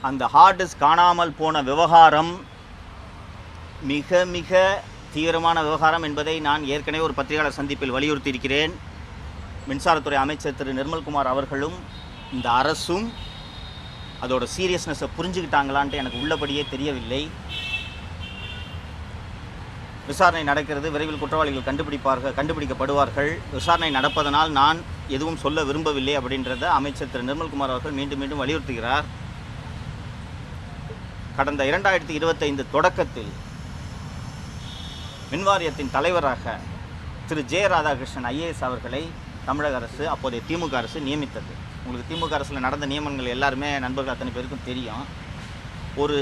அந்த hard disk காணாமல் போன விவகாரம் மிக மிக தீவிரமான விவகாரம் என்பதை நான் ஏற்கனவே ஒரு பத்திரிகையாளர் சந்திப்பில் வலியுறுத்தி இருக்கிறேன். மின்சாரத்துறை அமைச்சர் திரு நிர்மல்குமார் அவர்களும் இந்த அரசும் அதோட சீரியஸ்னஸை புரிஞ்சுக்கிட்டாங்களான்ட்டு எனக்கு உள்ளபடியே தெரியவில்லை. விசாரணை நடக்கிறது, விரைவில் குற்றவாளிகள் கண்டுபிடிக்கப்படுவார்கள். விசாரணை நடப்பதனால் நான் எதுவும் சொல்ல விரும்பவில்லை அப்படின்றத அமைச்சர் திரு நிர்மல்குமார் அவர்கள் மீண்டும் மீண்டும் வலியுறுத்துகிறார். கடந்த 2025 தொடக்கத்தில் மின்வாரியத்தின் தலைவராக திரு ஜே ராதாகிருஷ்ணன் IAS அவர்களை தமிழக அரசு, அப்போதைய திமுக அரசு நியமித்தது. உங்களுக்கு திமுக அரசில் நடந்த நியமனங்கள் எல்லாருமே நண்பர்கள் அத்தனை பேருக்கும் தெரியும். ஒரு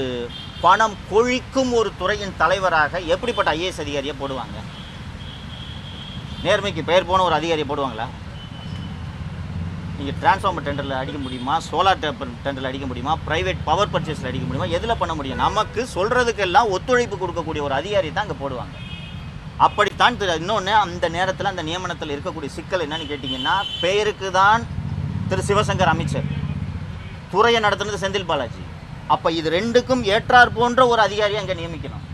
பணம் கொழிக்கும் ஒரு துறையின் தலைவராக எப்படிப்பட்ட IAS அதிகாரியை போடுவாங்க? நேர்மைக்கு பெயர் போன ஒரு அதிகாரியை போடுவாங்களா? நீங்கள் டிரான்ஸ்ஃபார்மர் டெண்டரில் அடிக்க முடியுமா? சோலார் டெண்டரில் அடிக்க முடியுமா? ப்ரைவேட் பவர் பர்ச்சேஸில் அடிக்க முடியுமா? எதில் பண்ண முடியும்? நமக்கு சொல்கிறதுக்கெல்லாம் ஒத்துழைப்பு கொடுக்கக்கூடிய ஒரு அதிகாரி தான் அங்கே போடுவாங்க. அப்படித்தான் இன்னொன்று, அந்த நேரத்தில் அந்த நியமனத்தில் இருக்கக்கூடிய சிக்கல் என்னன்னு கேட்டிங்கன்னா, பெயருக்கு தான் திரு சிவசங்கர் அமைச்சர், துறையை நடத்துனது செந்தில் பாலாஜி. அப்போ இது ரெண்டுக்கும் ஏற்றார் போன்ற ஒரு அதிகாரியை அங்கே நியமிக்கணும்.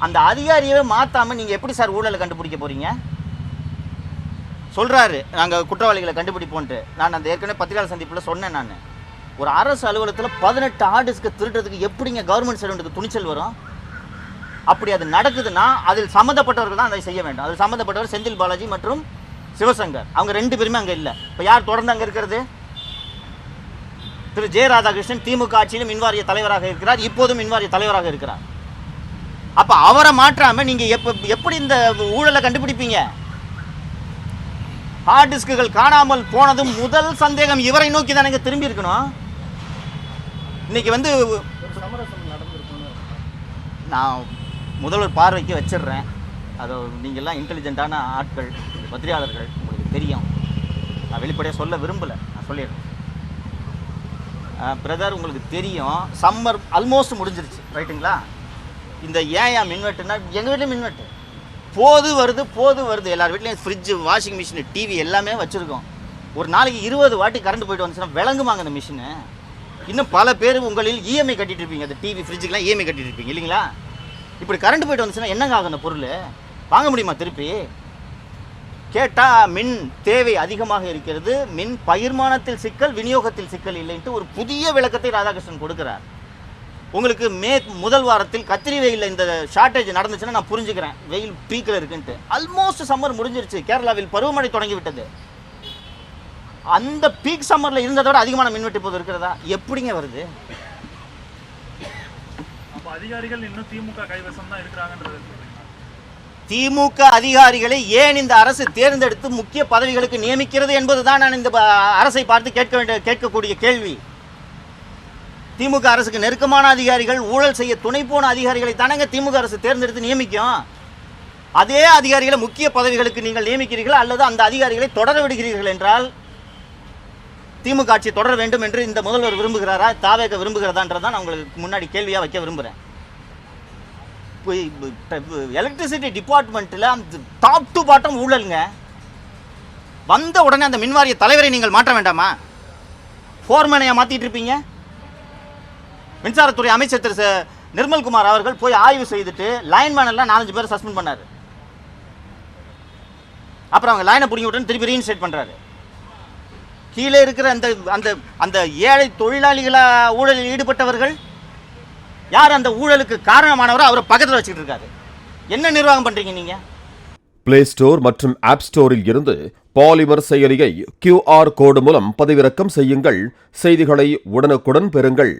அந்த அதிகாரியவே மாற்றாமல் நீங்கள் எப்படி சார் ஊழலை கண்டுபிடிக்க போகிறீங்க? சொல்கிறாரு நாங்கள் குற்றவாளிகளை கண்டுபிடிப்போன்ட்டு. நான் அந்த ஏற்கனவே பத்திரிகையாளர் சந்திப்பில் சொன்னேன். நான் ஒரு அரசு அலுவலகத்தில் 18 ஹார்ட் டிஸ்க்கு திருடுறதுக்கு எப்படிங்க கவர்மெண்ட் சர்வெண்ட்டுக்கு துணிச்சல் வரும்? அப்படி அது நடக்குதுன்னா அதில் சம்மந்தப்பட்டவர்கள் தான் அதை செய்ய வேண்டும். அதில் சம்மந்தப்பட்டவர் செந்தில் பாலாஜி மற்றும் சிவசங்கர், அவங்க 2 பேருமே அங்கே இல்லை. இப்போ யார் தொடர்ந்து அங்கே இருக்கிறது? திரு ஜே ராதாகிருஷ்ணன் திமுக ஆட்சியிலும் மின்வாரிய தலைவராக இருக்கிறார், இப்போதும் மின்வாரிய தலைவராக இருக்கிறார். அப்போ அவரை மாற்றாமல் நீங்கள் எப்படி இந்த ஊழலை கண்டுபிடிப்பீங்க? ஹார்ட் டிஸ்குகள் காணாமல் போனதும் முதல் சந்தேகம் இவரை நோக்கி தானே திரும்பி இருக்கணும். இன்னைக்கு நான் முதல்வர் பார்வைக்கு வச்சிடுறேன். அதை நீங்கள்லாம் இன்டெலிஜென்ட்டான ஆட்கள், பத்திரிகையாளர்கள், உங்களுக்கு தெரியும். நான் வெளிப்படையாக சொல்ல விரும்பலை, நான் சொல்லிடுறேன். பிரதர், உங்களுக்கு தெரியும், சம்மர் ஆல்மோஸ்ட் முடிஞ்சிருச்சு, ரைட்டுங்களா? இந்த ஏன் மின்வெட்டுனா, எங்கள் வீட்டில் மின்வெட்டு போது வருது. எல்லார் வீட்லேயும் ஃப்ரிட்ஜு, வாஷிங் மிஷின், டிவி எல்லாமே வச்சுருக்கோம். ஒரு நாளைக்கு 20 வாட்டி கரண்ட் போய்ட்டு வந்துச்சுன்னா விளங்குமாங்க அந்த மிஷினு? இன்னும் பல பேர் உங்களில் இஎம்ஐ கட்டிகிட்டு இருப்பீங்க, அந்த டிவி ஃப்ரிட்ஜுக்கெலாம் இஎம்ஐ கட்டிகிட்டு இருப்பீங்க இல்லைங்களா? இப்படி கரண்ட் போய்ட்டு வந்துச்சுன்னா என்னங்க ஆகும்? அந்த பொருள் வாங்க முடியுமா திருப்பி? கேட்டால் மின் தேவை அதிகமாக இருக்கிறது, மின் பகிர்மானத்தில் சிக்கல், விநியோகத்தில் சிக்கல் இல்லைன்ட்டு ஒரு புதிய விளக்கத்தை ராதாகிருஷ்ணன் கொடுக்குறார். உங்களுக்கு முதல் வாரத்தில் கத்திரி வெயிலில் இந்த ஷார்ட்டேஜ் நடந்துச்சுன்னா நான் புரிஞ்சுக்கிறேன், வெயில் பீக்கில் இருக்குன்ட்டு. ஆல்மோஸ்ட் சம்மர் முடிஞ்சிருச்சு, கேரளாவில் பருவமழை தொடங்கி விட்டது. அந்த பீக் சம்மரில் இருந்ததோட அதிகமான மின்வெட்டு இப்போது இருக்கிறதா? எப்படிங்க வருது? அதிகாரிகள் இன்னும் திமுக கைவசம் தான் இருக்கிறாங்கன்றது. திமுக அதிகாரிகளை ஏன் இந்த அரசு தேர்ந்தெடுத்து முக்கிய பதவிகளுக்கு நியமிக்கிறது என்பதுதான் நான் இந்த அரசை பார்த்து கேட்கக்கூடிய கேள்வி. திமுக அரசுக்கு நெருக்கமான அதிகாரிகள், ஊழல் செய்ய துணை போன அதிகாரிகளை தானங்க திமுக அரசு தேர்ந்தெடுத்து நியமிக்கும். அதே அதிகாரிகளை முக்கிய பதவிகளுக்கு நீங்கள் நியமிக்கிறீர்கள் அல்லது அந்த அதிகாரிகளை தொடர விடுகிறீர்கள் என்றால் திமுக ஆட்சி தொடர வேண்டும் என்று இந்த முதல்வர் விரும்புகிறாரா, தாவேக விரும்புகிறதான்றதான் நான் உங்களுக்கு முன்னாடி கேள்வியாக வைக்க விரும்புகிறேன். எலக்ட்ரிசிட்டி டிபார்ட்மெண்ட்டில் அந்த டாப் டு பாட்டம் ஊழலுங்க. வந்த உடனே அந்த மின்வாரிய தலைவரை நீங்கள் மாற்ற வேண்டாமா? ஃபோர்மேனையா மாற்றிட்டு இருப்பீங்க? மின்சாரத்துறை அமைச்சர் திரு நிர்மல்குமார் அவர்கள் போய் ஆய்வு செய்துட்டு லைன்மேன் எல்லாம் 4-5 பேர் சஸ்பெண்ட் பண்ணார். அப்புறம் அவங்க லைனை பிடிங்கி விட்டு திருப்பி ரீஇன்ஸ்டேட் பண்ணுறாரு. கீழே இருக்கிற அந்த அந்த அந்த ஏழை தொழிலாளிகளா ஊழலில் ஈடுபட்டவர்கள் யார்? அந்த ஊழலுக்கு காரணமானவரை அவரை பக்கத்தில் வச்சுக்கிட்டு இருக்காரு. என்ன நிர்வாகம் பண்ணுறீங்க நீங்கள்? பிளே ஸ்டோர் மற்றும் ஆப் ஸ்டோரில் இருந்து பாலிமர் செயலியை QR கோடு மூலம் பதிவிறக்கம் செய்யுங்கள். செய்திகளை உடனுக்குடன் பெறுங்கள்.